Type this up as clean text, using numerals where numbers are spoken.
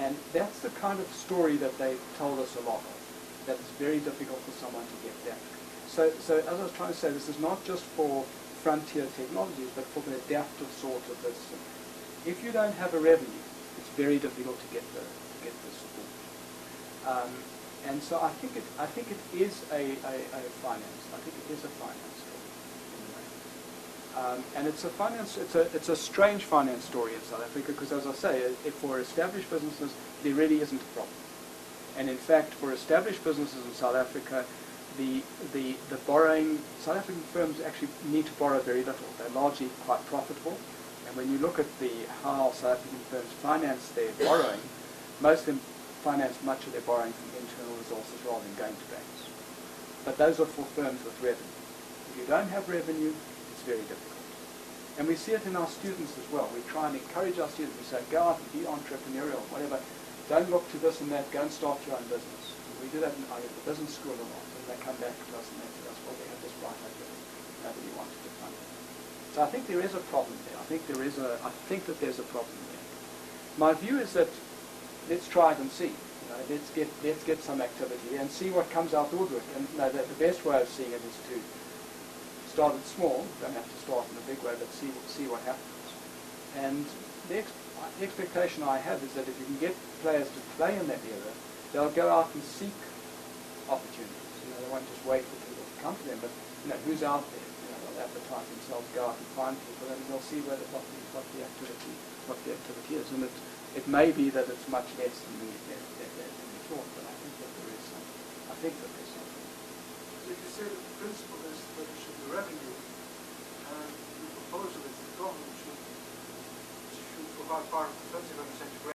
And that's the kind of story that they told us a lot of, that it's very difficult for someone to get that. So as I was trying to say, this is not just for frontier technologies, but for the adaptive sort of this. If you don't have a revenue, it's very difficult to get the support. And so I think it is a finance. I think it is a finance story in a way. And it's a finance. It's a strange finance story in South Africa because, as I say, for established businesses, there really isn't a problem. And in fact, for established businesses in South Africa, the borrowing, South African firms actually need to borrow very little. They're largely quite profitable. And when you look at how South African firms finance their borrowing, most of them finance much of their borrowing from internal resources rather than going to banks. But those are for firms with revenue. If you don't have revenue, it's very difficult. And we see it in our students as well. We try and encourage our students. We say, go out and be entrepreneurial, whatever. Don't look to this and that. Go and start your own business. We do that in the business school a lot. And they come back to us and they tell us, well, they have this bright idea. Nobody wanted to fund it. So I think there is a problem there. I think that there's a problem there. My view is that let's try it and see. Let's get some activity and see what comes out the woodwork. And the best way of seeing it is to start it small. You don't have to start in a big way, but see what happens. And the expectation I have is that if you can get players to play in that era, they'll go out and seek opportunities. They won't just wait for people to come to them, but who's out there? They'll advertise themselves, go out and find people, and they'll see what the activity is. And it may be that it's much less than we thought, but I think that there is something. So if you say that the principle is that there should be revenue, and the proposal is the government should provide part of the 21st century